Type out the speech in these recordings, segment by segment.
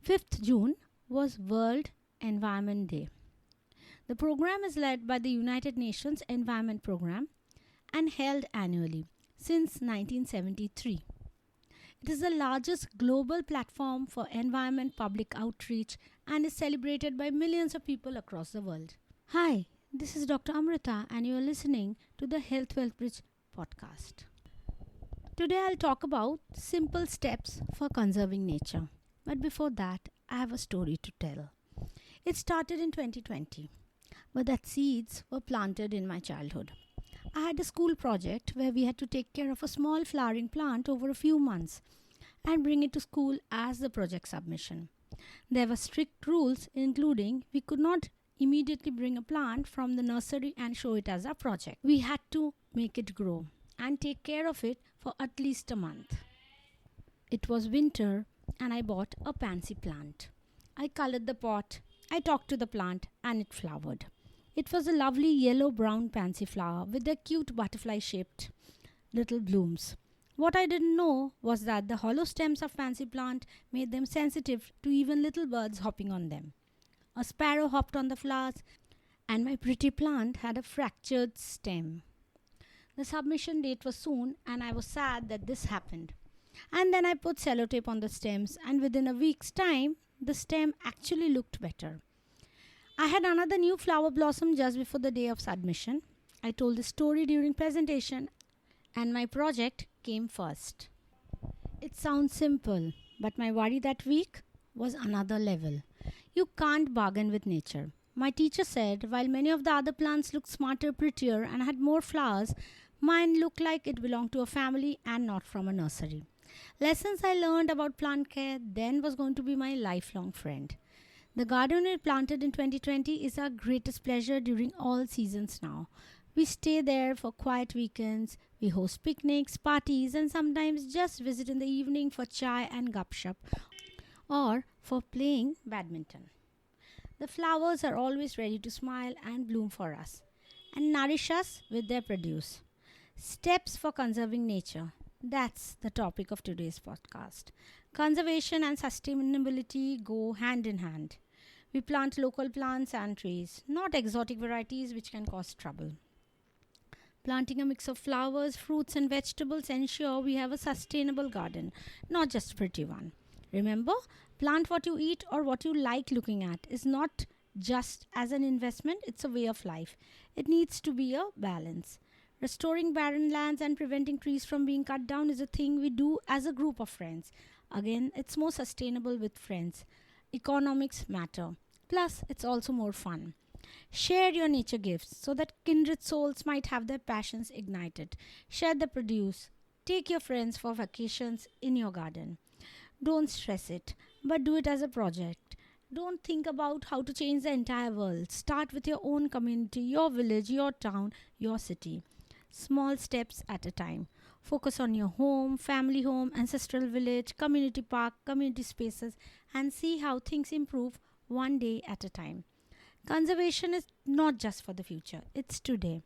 5th June was World Environment Day. The program is led by the United Nations Environment Program and held annually since 1973. It is the largest global platform for environment public outreach and is celebrated by millions of people across the world. Hi, this is Dr. Amrita and you are listening to the Health Wealth Bridge podcast. Today I'll talk about simple steps for conserving nature. But before that, I have a story to tell. It started in 2020, but that seeds were planted in my childhood. I had a school project where we had to take care of a small flowering plant over a few months and bring it to school as the project submission. There were strict rules, including we could not immediately bring a plant from the nursery and show it as a project. We had to make it grow and take care of it for at least a month. It was winter and I bought a pansy plant. I colored the pot, I talked to the plant and it flowered. It was a lovely yellow-brown pansy flower with a cute butterfly-shaped little blooms. What I didn't know was that the hollow stems of pansy plant made them sensitive to even little birds hopping on them. A sparrow hopped on the flowers and my pretty plant had a fractured stem. The submission date was soon and I was sad that this happened. And then I put sellotape on the stems and within a week's time, the stem actually looked better. I had another new flower blossom just before the day of submission. I told the story during presentation and my project came first. It sounds simple, but my worry that week was another level. You can't bargain with nature. My teacher said while many of the other plants looked smarter, prettier and had more flowers, mine looked like it belonged to a family and not from a nursery. Lessons I learned about plant care then was going to be my lifelong friend. The garden we planted in 2020 is our greatest pleasure during all seasons now. We stay there for quiet weekends, we host picnics, parties and sometimes just visit in the evening for chai and gupshup or for playing badminton. The flowers are always ready to smile and bloom for us and nourish us with their produce. Steps for conserving nature. That's the topic of today's podcast. Conservation and sustainability go hand in hand. We plant local plants and trees, not exotic varieties which can cause trouble. Planting a mix of flowers, fruits and vegetables ensure we have a sustainable garden, not just a pretty one. Remember, plant what you eat or what you like looking at is not just as an investment, it's a way of life. It needs to be a balance. Restoring barren lands and preventing trees from being cut down is a thing we do as a group of friends. Again, it's more sustainable with friends. Economics matter. Plus, it's also more fun. Share your nature gifts so that kindred souls might have their passions ignited. Share the produce. Take your friends for vacations in your garden. Don't stress it, but do it as a project. Don't think about how to change the entire world. Start with your own community, your village, your town, your city. Small steps at a time. Focus on your home, family home, ancestral village, community park, community spaces, and see how things improve one day at a time. Conservation is not just for the future, it's today.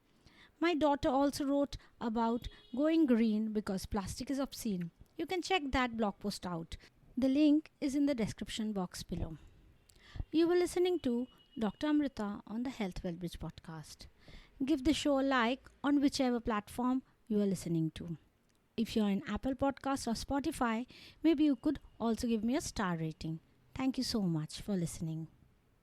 My daughter also wrote about going green because plastic is obscene. You can check that blog post out. The link is in the description box below. You were listening to Dr. Amrita on the Health Well Bridge podcast. Give the show a like on whichever platform you are listening to. If you're in Apple Podcasts or Spotify, maybe you could also give me a star rating. Thank you so much for listening.